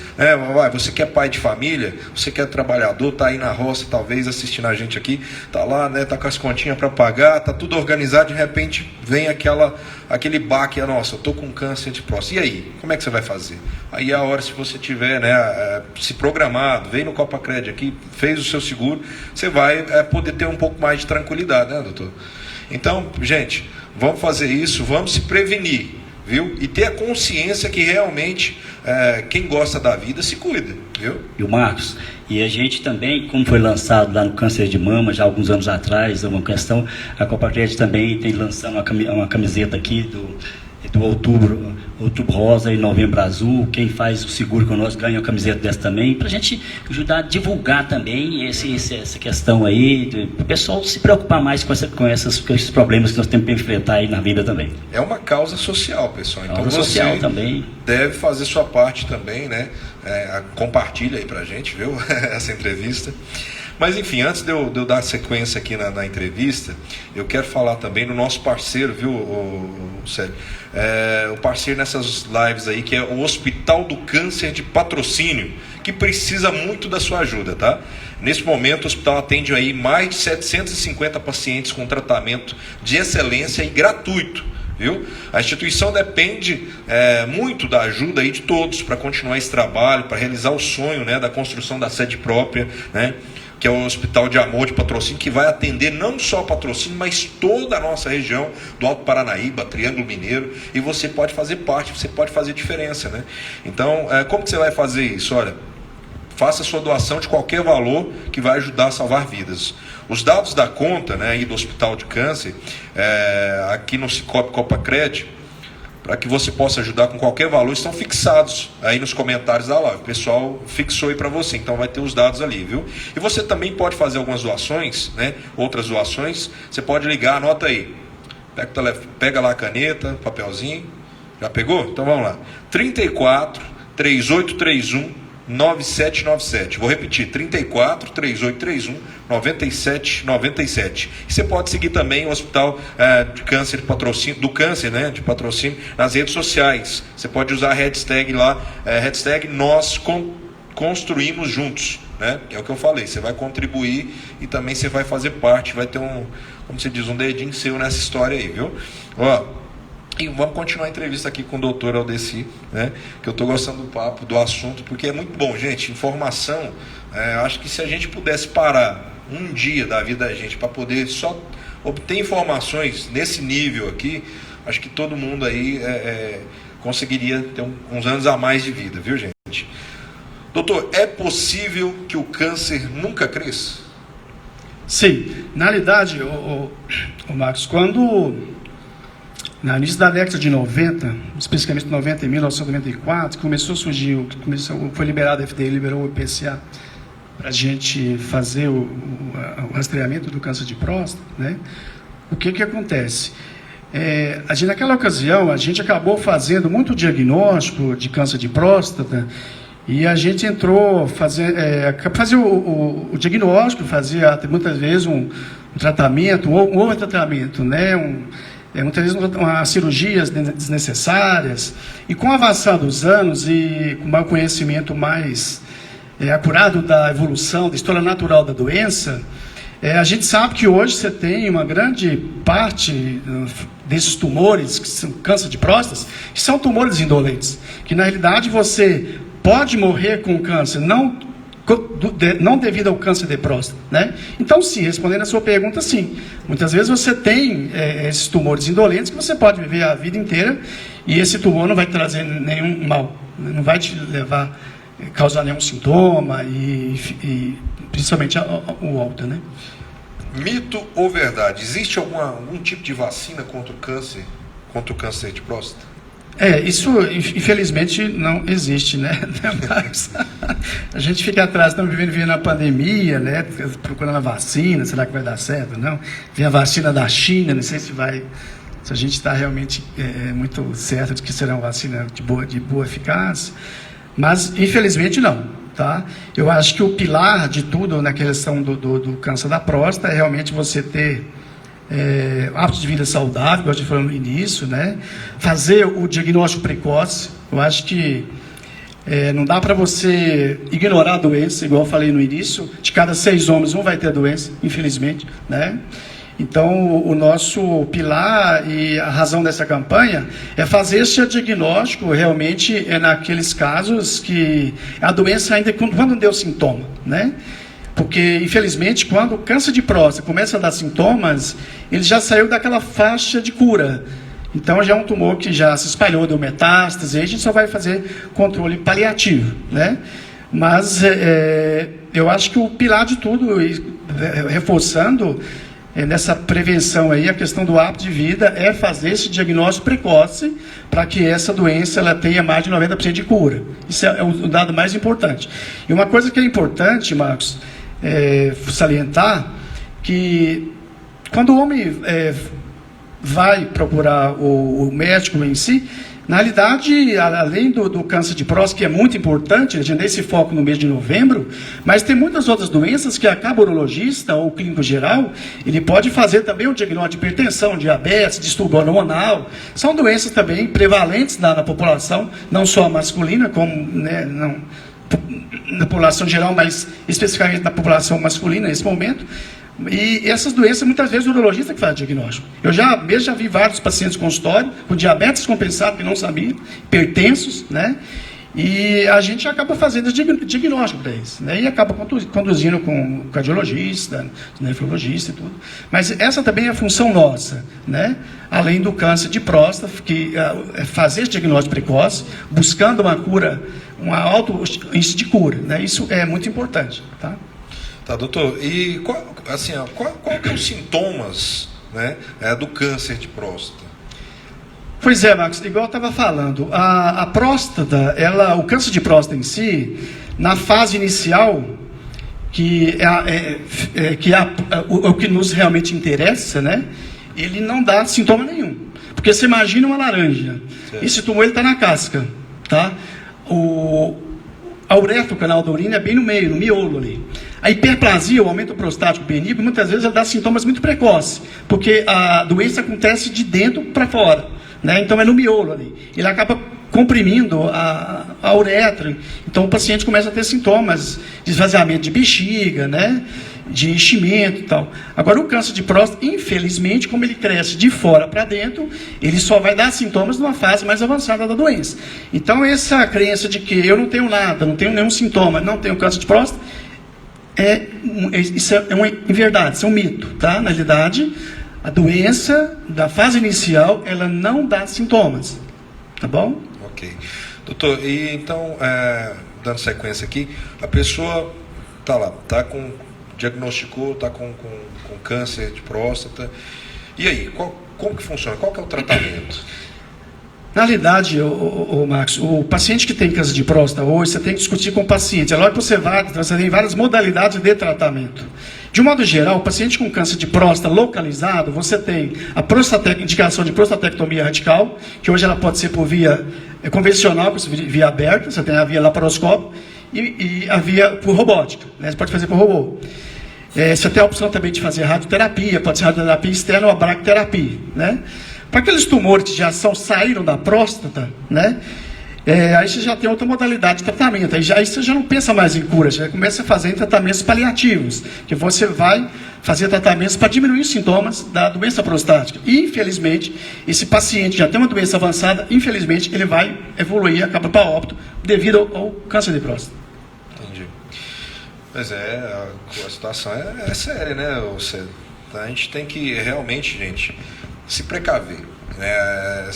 [SPEAKER 1] você que é pai de família, você que é trabalhador, está aí na roça, talvez assistindo a gente aqui, está lá, né, tá com as continhas para pagar, tá tudo organizado, de repente vem aquele baque, nossa, eu tô com câncer de próstata, e aí, como é que você vai fazer? Aí é a hora, se você tiver, né, se programado, veio no Copa Cred aqui, fez o seu seguro, você vai poder ter um pouco mais de tranquilidade, né, doutor? Então, gente, vamos fazer isso, vamos se prevenir, viu? E ter a consciência que realmente quem gosta da vida se cuida, viu?
[SPEAKER 2] E o Marcos, e a gente também, como foi lançado lá no câncer de mama, já há alguns anos atrás, uma questão, a Copa Cred também tem lançado uma camiseta aqui do outubro rosa e novembro azul. Quem faz o seguro conosco ganha uma camiseta dessa também, para a gente ajudar a divulgar também essa questão aí, o pessoal se preocupar mais com esses problemas que nós temos para enfrentar aí na vida também.
[SPEAKER 1] É uma causa social, pessoal. Então
[SPEAKER 2] Causa social
[SPEAKER 1] você
[SPEAKER 2] também
[SPEAKER 1] deve fazer sua parte também, né? Compartilha aí pra gente, viu? Essa entrevista. Mas enfim, antes de eu dar sequência aqui na entrevista, eu quero falar também no nosso parceiro, viu, Célio? O parceiro nessas lives aí, que é o Hospital do Câncer de Patrocínio, que precisa muito da sua ajuda, tá? Nesse momento, o hospital atende aí mais de 750 pacientes com tratamento de excelência e gratuito, viu? A instituição depende muito da ajuda aí de todos para continuar esse trabalho, para realizar o sonho, né, da construção da sede própria, né, que é o Hospital de Amor de Patrocínio, que vai atender não só Patrocínio, mas toda a nossa região do Alto Paranaíba, Triângulo Mineiro, e você pode fazer parte, você pode fazer diferença, né? Então, como que você vai fazer isso? Olha, faça sua doação de qualquer valor que vai ajudar a salvar vidas. Os dados da conta, né, aí do Hospital de Câncer, aqui no Cicobi Copa Cred, para que você possa ajudar com qualquer valor, estão fixados aí nos comentários da live. O pessoal fixou aí para você, então vai ter os dados ali, viu? E você também pode fazer algumas doações, né? Outras doações, você pode ligar, anota aí. Pega lá a caneta, papelzinho. Já pegou? Então vamos lá. 34 3831 9797. Vou repetir, 34 3831 9797. E você pode seguir também o Hospital de Câncer de Patrocínio, do Câncer, né, de Patrocínio, nas redes sociais. Você pode usar a hashtag lá, hashtag nós construímos juntos, né? É o que eu falei, você vai contribuir e também você vai fazer parte, vai ter como se diz, um dedinho seu nessa história aí, viu? Ó, e vamos continuar a entrevista aqui com o doutor Aldeci, né? Que eu estou gostando do papo, do assunto, porque é muito bom, gente. Informação, acho que se a gente pudesse parar um dia da vida da gente para poder só obter informações nesse nível aqui, acho que todo mundo aí conseguiria ter uns anos a mais de vida, viu, gente? Doutor, é possível que o câncer nunca cresça?
[SPEAKER 3] Sim, na realidade, o Marcos, no início da década de 90, especificamente 90 e 1994, começou a surgir, foi liberado a FDA, liberou o IPCA para a gente fazer o rastreamento do câncer de próstata, né? O que acontece? Naquela ocasião, a gente acabou fazendo muito diagnóstico de câncer de próstata e a gente entrou fazer o diagnóstico, fazia muitas vezes um tratamento, um overtratamento, né? Muitas vezes cirurgias desnecessárias, e com o avançar dos anos e com o conhecimento mais acurado da evolução, da história natural da doença, a gente sabe que hoje você tem uma grande parte desses tumores, que são câncer de próstata, que são tumores indolentes, que na realidade você pode morrer com câncer, não devido ao câncer de próstata, né? Então, sim, respondendo a sua pergunta, sim. Muitas vezes você tem esses tumores indolentes que você pode viver a vida inteira e esse tumor não vai trazer nenhum mal, não vai te causar nenhum sintoma e principalmente o alta, né?
[SPEAKER 1] Mito ou verdade? Existe algum tipo de vacina contra o câncer de próstata?
[SPEAKER 3] Isso infelizmente não existe, né? Mas a gente fica atrás, estamos vivendo a pandemia, né? Procurando a vacina, será que vai dar certo ou não? Vem a vacina da China, não sei se a gente está realmente muito certo de que será uma vacina de boa eficácia, mas infelizmente não, tá? Eu acho que o pilar de tudo na questão do câncer da próstata é realmente você ter hábitos de vida saudável, como a gente falou no início, né? Fazer o diagnóstico precoce. Eu acho que não dá para você ignorar a doença, igual eu falei no início. De cada 6 homens, um vai ter a doença, infelizmente, né? Então, o nosso pilar e a razão dessa campanha é fazer esse diagnóstico realmente naqueles casos que a doença ainda quando não deu sintoma, né? Porque, infelizmente, quando o câncer de próstata começa a dar sintomas, ele já saiu daquela faixa de cura. Então, já é um tumor que já se espalhou, deu metástase, aí a gente só vai fazer controle paliativo, né? Mas eu acho que o pilar de tudo, reforçando nessa prevenção aí, a questão do hábito de vida, é fazer esse diagnóstico precoce para que essa doença ela tenha mais de 90% de cura. Isso é o dado mais importante. E uma coisa que é importante, Marcos, salientar, que quando o homem vai procurar o médico em si, na realidade, além do câncer de próstata, que é muito importante, a gente dá esse foco no mês de novembro, mas tem muitas outras doenças que acaba o urologista ou o clínico geral, ele pode fazer também o diagnóstico de hipertensão, diabetes, distúrbio hormonal. São doenças também prevalentes na população, não só a masculina, como na população geral, mas especificamente na população masculina nesse momento. E essas doenças, muitas vezes, o urologista que faz o diagnóstico. Eu já vi vários pacientes com consultório, com diabetes compensado, que não sabiam, hipertensos, né? E a gente acaba fazendo diagnóstico para eles, né? E acaba conduzindo com o cardiologista, nefrologista e tudo. Mas essa também é a função nossa, né? Além do câncer de próstata, que é fazer esse diagnóstico precoce, buscando uma cura, um alto índice de cura, né? Isso é muito importante, tá?
[SPEAKER 1] Tá, doutor. E qual que é os sintomas, né, do câncer de próstata?
[SPEAKER 3] Pois é, Marcos, igual eu estava falando, a próstata, o câncer de próstata em si, na fase inicial, que o que nos realmente interessa, né, ele não dá sintoma nenhum. Porque você imagina uma laranja, certo. Esse tumor está na casca, tá? A uretra, o canal da urina, é bem no meio, no miolo ali. A hiperplasia, o aumento prostático benigno, muitas vezes ela dá sintomas muito precoces, porque a doença acontece de dentro para fora, né? Então é no miolo ali. Ele acaba comprimindo a uretra, então o paciente começa a ter sintomas de esvaziamento de bexiga, né? De enchimento e tal. Agora, o câncer de próstata, infelizmente, como ele cresce de fora para dentro, ele só vai dar sintomas numa fase mais avançada da doença. Então, essa crença de que eu não tenho nada, não tenho nenhum sintoma, não tenho câncer de próstata, isso é uma inverdade, isso é um mito, tá? Na realidade, a doença da fase inicial, ela não dá sintomas, tá bom?
[SPEAKER 1] Ok. Doutor, e então, dando sequência aqui, a pessoa está lá, diagnosticou, está com câncer de próstata. E aí, como que funciona? Qual que é o tratamento?
[SPEAKER 3] Na realidade, Marcos, o paciente que tem câncer de próstata hoje, você tem que discutir com o paciente. É lógico que você tem várias modalidades de tratamento. De um modo geral, o paciente com câncer de próstata localizado, você tem a indicação de prostatectomia radical, que hoje ela pode ser por via convencional, via aberta, você tem a via laparoscópica, e a via por robótica, né? Você pode fazer por robô. Você tem a opção também de fazer radioterapia, pode ser radioterapia externa ou a bracterapia, né? Para aqueles tumores que já saíram da próstata, né? Aí você já tem outra modalidade de tratamento. Aí você já não pensa mais em cura, já começa a fazer tratamentos paliativos, que você vai fazer tratamentos para diminuir os sintomas da doença prostática. E, infelizmente, esse paciente já tem uma doença avançada, infelizmente, ele vai evoluir, acaba para óbito, devido ao câncer de próstata.
[SPEAKER 1] Entendi. Pois a situação é séria, né? A gente tem que realmente, gente, se precaver, né?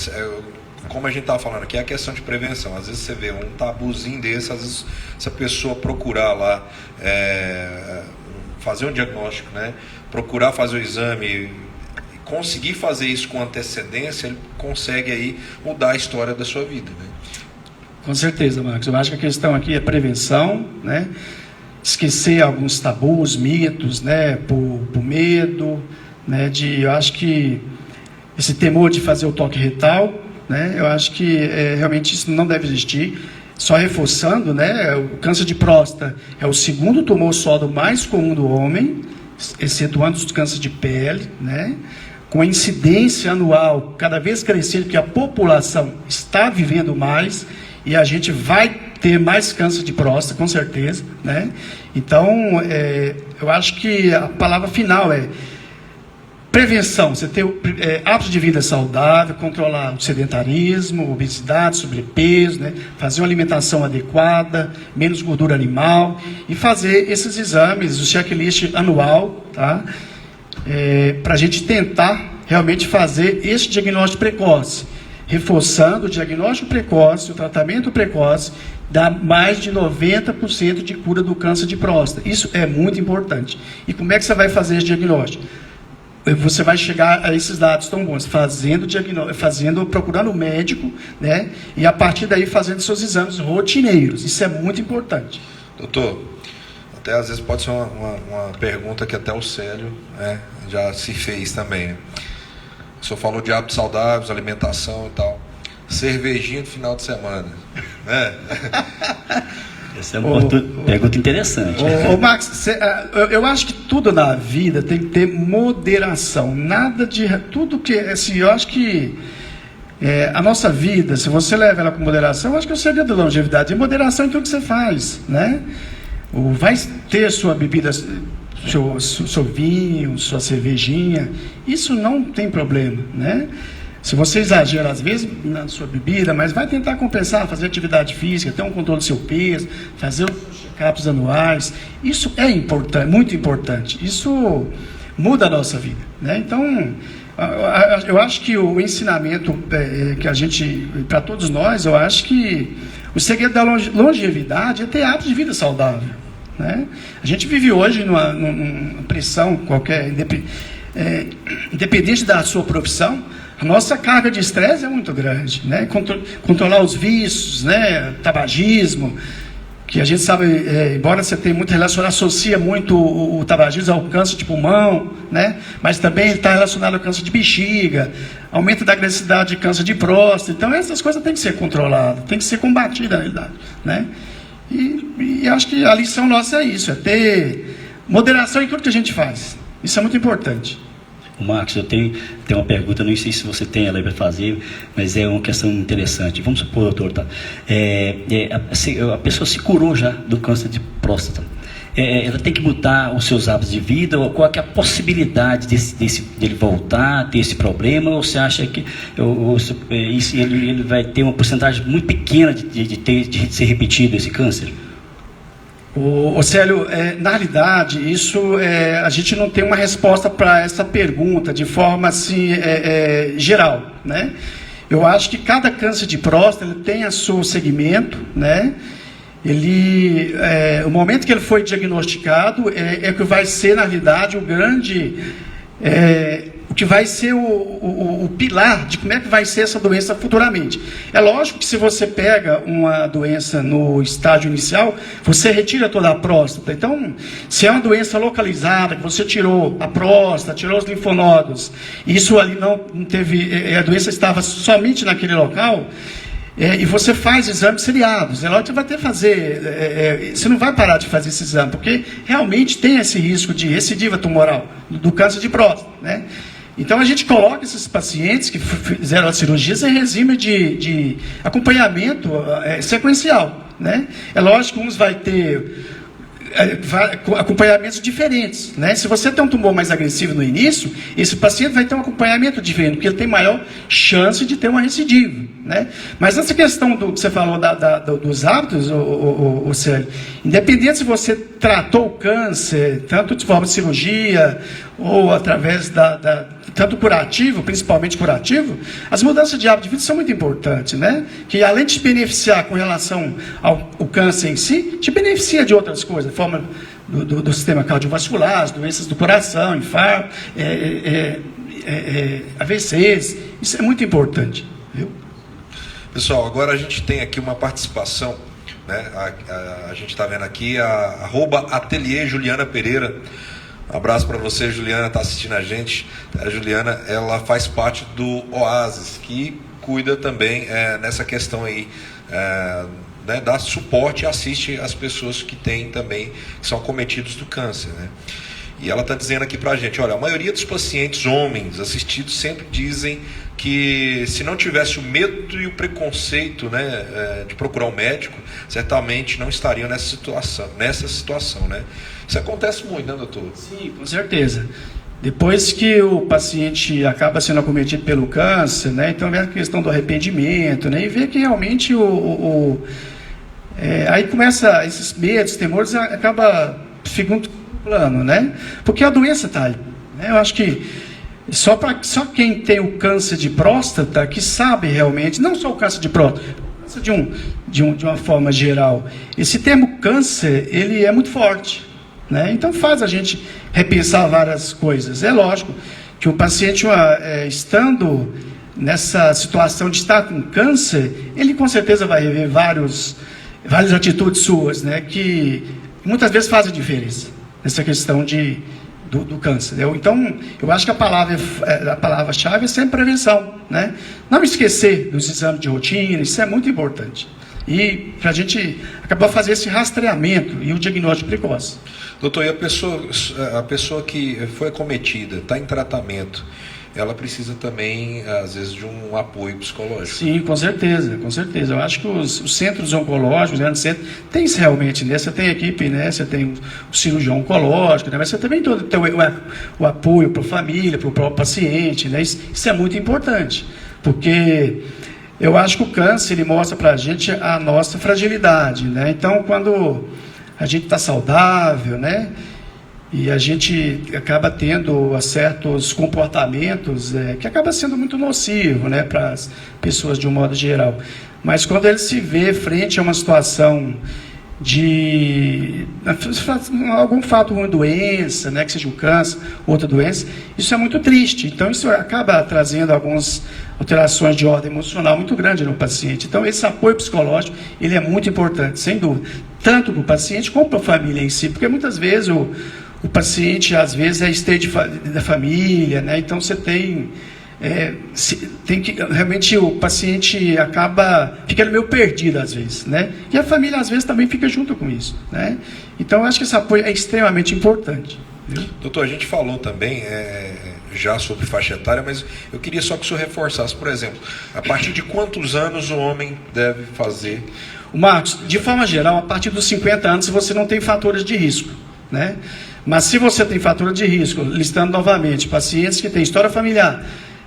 [SPEAKER 1] Como a gente estava falando aqui, é a questão de prevenção. Às vezes você vê um tabuzinho desse, às vezes se a pessoa procurar lá fazer um diagnóstico, né? Procurar fazer o exame conseguir fazer isso com antecedência, ele consegue aí mudar a história da sua vida, né?
[SPEAKER 3] Com certeza, Marcos. Eu acho que a questão aqui é prevenção, né? Esquecer alguns tabus, mitos, né? Por medo, né? Eu acho que esse temor de fazer o toque retal, né? Eu acho que realmente isso não deve existir. Só reforçando, né? O câncer de próstata é o segundo tumor sólido mais comum do homem, excetuando os cânceres de pele, né? Com a incidência anual cada vez crescendo, porque a população está vivendo mais e a gente vai ter mais câncer de próstata, com certeza, né? Então, eu acho que a palavra final é prevenção. Você ter hábitos de vida saudável, controlar o sedentarismo, obesidade, sobrepeso, né? Fazer uma alimentação adequada, menos gordura animal e fazer esses exames, o checklist anual, tá? Para a gente tentar realmente fazer esse diagnóstico precoce, reforçando o diagnóstico precoce, o tratamento precoce, dá mais de 90% de cura do câncer de próstata. Isso é muito importante. E como é que você vai fazer esse diagnóstico? Você vai chegar a esses dados tão bons, procurando um médico, né? E a partir daí fazendo seus exames rotineiros. Isso é muito importante.
[SPEAKER 1] Doutor, até às vezes pode ser uma pergunta que até o Célio, né, já se fez também, né? O senhor falou de hábitos saudáveis, alimentação e tal. Cervejinha no final de semana, né?
[SPEAKER 2] Essa é uma pergunta interessante.
[SPEAKER 3] Max, eu acho que tudo na vida tem que ter moderação. Nada de... Tudo que... Assim, eu acho que a nossa vida, se você leva ela com moderação, eu acho que é o segredo da longevidade. É moderação em tudo que você faz, né? Vai ter sua bebida, seu vinho, sua cervejinha. Isso não tem problema, né? Se você exagera, às vezes, na sua bebida, mas vai tentar compensar, fazer atividade física, ter um controle do seu peso, fazer os check-ups anuais. Isso é importante, muito importante. Isso muda a nossa vida, né? Então, eu acho que o ensinamento que a gente, para todos nós, eu acho que o segredo da longevidade é ter hábitos de vida saudável, né? A gente vive hoje numa pressão qualquer, independente da sua profissão. A nossa carga de estresse é muito grande, né? Controlar os vícios, né? Tabagismo, que a gente sabe, embora você tenha muito relacionado, associa muito o tabagismo ao câncer de pulmão, né? Mas também está relacionado ao câncer de bexiga, aumento da agressividade de câncer de próstata. Então essas coisas têm que ser controladas, têm que ser combatidas na realidade, né? E acho que a lição nossa é isso, é ter moderação em tudo que a gente faz. Isso é muito importante.
[SPEAKER 2] Marcos, eu tenho uma pergunta, não sei se você tem ela para fazer, mas é uma questão interessante. Vamos supor, doutor, tá? A pessoa se curou já do câncer de próstata. Ela tem que mudar os seus hábitos de vida? Ou qual é a possibilidade dele voltar, ter esse problema? Ou você acha que ele vai ter uma porcentagem muito pequena de ser repetido esse câncer?
[SPEAKER 3] Célio, na realidade, a gente não tem uma resposta para essa pergunta de forma assim, geral, né? Eu acho que cada câncer de próstata ele tem o seu segmento, né? O momento que ele foi diagnosticado é que vai ser, na realidade, o que vai ser o pilar de como é que vai ser essa doença futuramente. É lógico que se você pega uma doença no estágio inicial, você retira toda a próstata. Então, se é uma doença localizada, que você tirou a próstata, tirou os linfonodos, isso ali não teve, a doença estava somente naquele local, e você faz exames seriados, é lógico que você vai ter que fazer, você não vai parar de fazer esse exame, porque realmente tem esse risco de recidiva tumoral do câncer de próstata, né? Então a gente coloca esses pacientes que fizeram as cirurgias em regime de acompanhamento sequencial, né? É lógico que uns vai ter acompanhamentos diferentes, né? Se você tem um tumor mais agressivo no início, esse paciente vai ter um acompanhamento diferente, porque ele tem maior chance de ter uma recidiva, né? Mas essa questão que você falou dos hábitos, Célio, independente se você tratou o câncer, tanto de forma de cirurgia, ou através tanto curativo, principalmente curativo, as mudanças de hábito de vida são muito importantes, né? Que além de te beneficiar com relação ao câncer em si, te beneficia de outras coisas, de forma do sistema cardiovascular, as doenças do coração, infarto, AVCs, isso é muito importante, viu?
[SPEAKER 1] Pessoal, agora a gente tem aqui uma participação, né? A gente está vendo aqui a @ateliê Juliana Pereira. Um abraço para você, Juliana, está assistindo a gente. A Juliana, ela faz parte do Oasis, que cuida também nessa questão aí, né, dá suporte e assiste as pessoas que têm também, que são acometidos do câncer, né? E ela está dizendo aqui para a gente, olha, a maioria dos pacientes homens assistidos sempre dizem que se não tivesse o medo e o preconceito, né, de procurar um médico, certamente não estariam nessa situação, né? Isso acontece muito, né, doutor?
[SPEAKER 3] Sim, com certeza. Depois que o paciente acaba sendo acometido pelo câncer, né, então vem a questão do arrependimento, né, e vê que realmente aí começa esses medos, temores, acaba ficando plano, né? Porque a doença está ali, né? Eu acho que só quem tem o câncer de próstata que sabe realmente, não só o câncer de próstata, câncer de uma forma geral. Esse termo câncer, ele é muito forte, né? Então faz a gente repensar várias coisas. É lógico que o paciente, estando nessa situação de estar com câncer, ele com certeza vai rever várias atitudes suas, né? Que muitas vezes fazem diferença nessa questão do câncer. Então, eu acho que a palavra-chave é sempre prevenção, né? Não esquecer dos exames de rotina, isso é muito importante. E para a gente acabar fazendo esse rastreamento e o diagnóstico precoce.
[SPEAKER 1] Doutor, e a pessoa que foi acometida, está em tratamento, ela precisa também, às vezes, de um apoio psicológico.
[SPEAKER 3] Sim, com certeza, com certeza. Eu acho que os centros oncológicos, né, tem realmente, né? Você tem equipe, né? Você tem o cirurgião oncológico, né? Mas você também tem o apoio para a família, para o próprio paciente, né? Isso é muito importante, porque eu acho que o câncer, ele mostra para a gente a nossa fragilidade, né? Então, quando a gente está saudável, né? E a gente acaba tendo certos comportamentos que acaba sendo muito nocivo, né, para as pessoas de um modo geral. Mas quando ele se vê frente a uma situação de algum fato, uma doença, né, que seja um câncer, outra doença, isso é muito triste. Então isso acaba trazendo algumas alterações de ordem emocional muito grande no paciente. Então esse apoio psicológico, ele é muito importante, sem dúvida, tanto para o paciente como para a família em si, porque muitas vezes o paciente, às vezes, é stage da família, né? Então você tem que, realmente, o paciente acaba ficando meio perdido, às vezes, né? E a família, às vezes, também fica junto com isso, né? Então, eu acho que esse apoio é extremamente importante, viu?
[SPEAKER 1] Doutor, a gente falou também já sobre faixa etária, mas eu queria só que o senhor reforçasse, por exemplo, a partir de quantos anos o homem deve fazer?
[SPEAKER 3] Marcos, de forma geral, a partir dos 50 anos, se você não tem fatores de risco, né? Mas se você tem fator de risco, listando novamente, pacientes que têm história familiar,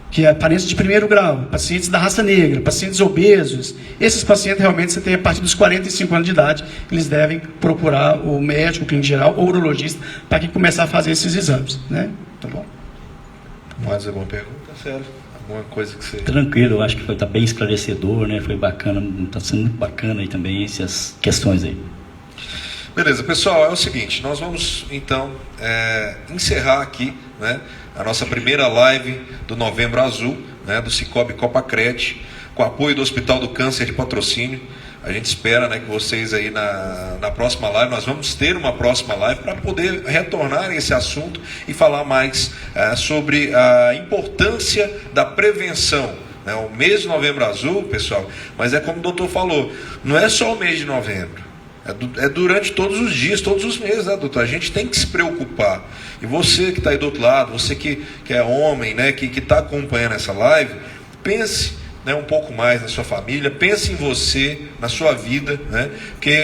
[SPEAKER 3] que é parentes de primeiro grau, pacientes da raça negra, pacientes obesos, esses pacientes realmente você tem a partir dos 45 anos de idade, eles devem procurar o médico, o clínico geral ou o urologista para que começar a fazer esses exames, né? Tá bom?
[SPEAKER 1] Mais alguma pergunta? Sério? Alguma coisa que você...
[SPEAKER 2] Tranquilo, eu acho que tá bem esclarecedor, né? Foi bacana, está sendo muito bacana aí também essas questões aí.
[SPEAKER 1] Beleza, pessoal, é o seguinte, nós vamos então encerrar aqui, né, a nossa primeira live do Novembro Azul, né, do Cicobi Copacred, com apoio do Hospital do Câncer de Patrocínio. A gente espera, né, que vocês aí na próxima live, nós vamos ter uma próxima live para poder retornar esse assunto e falar mais sobre a importância da prevenção. O mês de Novembro Azul, pessoal, mas é como o doutor falou, não é só o mês de novembro. É durante todos os dias, todos os meses, né, doutor? A gente tem que se preocupar. E você que está aí do outro lado, você que é homem, né, que está acompanhando essa live, pense, né, um pouco mais na sua família, pense em você, na sua vida, né? Porque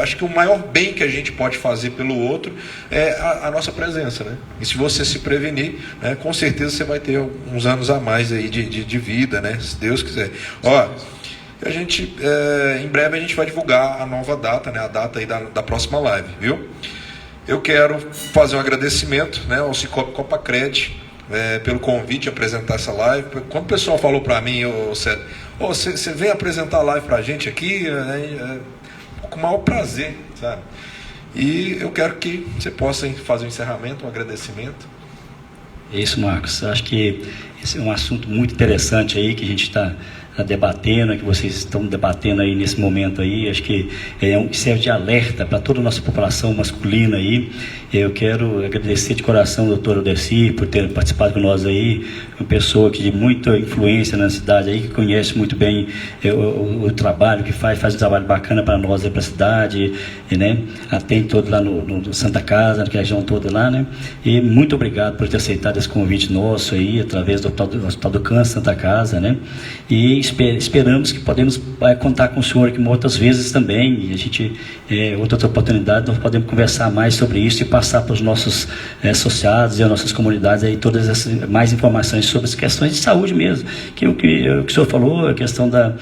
[SPEAKER 1] acho que o maior bem que a gente pode fazer pelo outro é a nossa presença, né? E se você se prevenir, né, com certeza você vai ter uns anos a mais aí de vida, né? Se Deus quiser. Ó, a gente, em breve a gente vai divulgar a nova data, né, a data aí da próxima live, viu? Eu quero fazer um agradecimento, né, ao Cicobi Copacred pelo convite a apresentar essa live. Quando o pessoal falou para mim, você vem apresentar a live para a gente aqui, com o maior prazer, sabe? E eu quero que você possa fazer um encerramento, um agradecimento.
[SPEAKER 2] É isso, Marcos. Acho que esse é um assunto muito interessante aí que a gente está debatendo, que vocês estão debatendo aí nesse momento aí. Acho que serve de alerta para toda a nossa população masculina aí. Eu quero agradecer de coração ao doutor Odeci por ter participado com nós aí, uma pessoa que de muita influência na cidade aí, que conhece muito bem o trabalho que faz um trabalho bacana para nós aí, para a cidade, né? Atende todo lá no Santa Casa, na região toda lá, né? E muito obrigado por ter aceitado esse convite nosso aí, através do Hospital do Câncer Santa Casa, né? E esperamos que podemos contar com o senhor aqui outras vezes também. E a gente, outras oportunidades, nós podemos conversar mais sobre isso e passar para os nossos associados e as nossas comunidades aí todas essas mais informações sobre as questões de saúde mesmo. Que o que o senhor falou, a questão da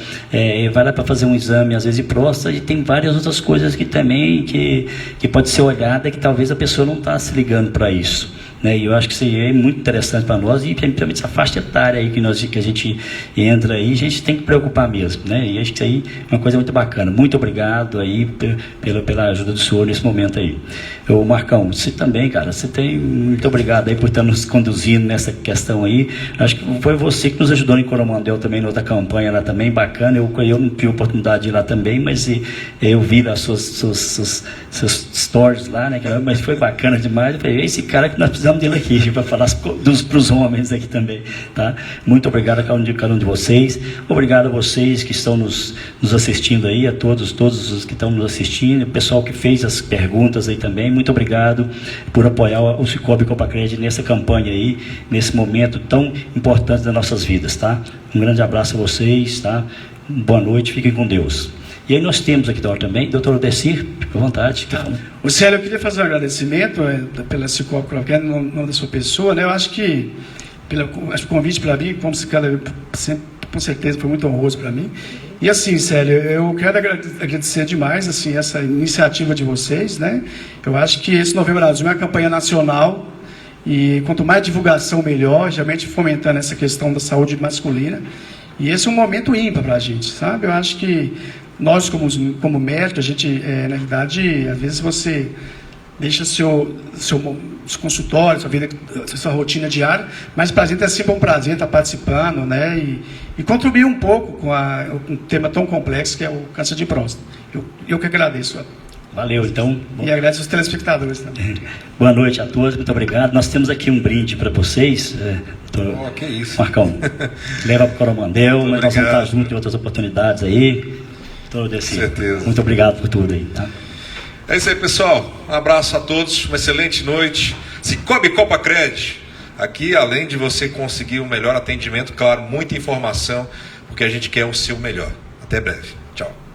[SPEAKER 2] vai lá para fazer um exame às vezes de próstata, e tem várias outras coisas que também que pode ser olhada, que talvez a pessoa não está se ligando para isso. E eu acho que isso aí é muito interessante para nós, e principalmente essa faixa etária aí que a gente entra aí, a gente tem que preocupar mesmo, né? E acho que isso aí é uma coisa muito bacana. Muito obrigado aí pela ajuda do senhor nesse momento aí. Marcão, você também, cara, muito obrigado aí por estar nos conduzindo nessa questão aí. Acho que foi você que nos ajudou em Coromandel também, na outra campanha lá também, bacana. Eu não tive oportunidade de ir lá também, mas eu vi lá seus stories lá, né? Mas foi bacana demais. Eu falei, esse cara que nós precisamos dele aqui, para falar para os homens aqui também, tá? Muito obrigado a cada um de vocês. Obrigado a vocês que estão nos assistindo aí, a todos os que estão nos assistindo, o pessoal que fez as perguntas aí também. Muito obrigado por apoiar o Cicobi Copacred nessa campanha aí, nesse momento tão importante das nossas vidas, tá? Um grande abraço a vocês, tá? Boa noite, fiquem com Deus. E aí nós temos aqui também, doutor Odeci, fique à vontade.
[SPEAKER 3] O Célio, eu queria fazer um agradecimento pela Cicobi Copacred, no nome da sua pessoa, né? Eu acho que o convite para mim, com certeza, foi muito honroso para mim. E assim, Célio, eu quero agradecer demais assim, essa iniciativa de vocês, né? Eu acho que esse Novembro Azul é uma campanha nacional, e quanto mais divulgação, melhor, geralmente fomentando essa questão da saúde masculina. E esse é um momento ímpar para a gente, sabe? Eu acho que nós, como médicos, a gente, na verdade, às vezes você deixa seu consultório, sua rotina diária, mas para a gente é sempre um prazer estar participando, né? E contribuir um pouco com um tema tão complexo que é o câncer de próstata. Eu que agradeço.
[SPEAKER 2] Valeu, então.
[SPEAKER 3] E agradeço aos telespectadores também.
[SPEAKER 2] Boa noite a todos, muito obrigado. Nós temos aqui um brinde para vocês.
[SPEAKER 1] Que isso.
[SPEAKER 2] Marcão, leva para o Coromandel, mas nós vamos estar juntos em outras oportunidades aí.
[SPEAKER 1] Certeza.
[SPEAKER 2] Muito obrigado por tudo aí, tá?
[SPEAKER 1] É isso aí, pessoal. Um abraço a todos, uma excelente noite. Cicobi Copacred. Aqui, além de você conseguir um melhor atendimento, claro, muita informação, porque a gente quer o seu melhor. Até breve. Tchau.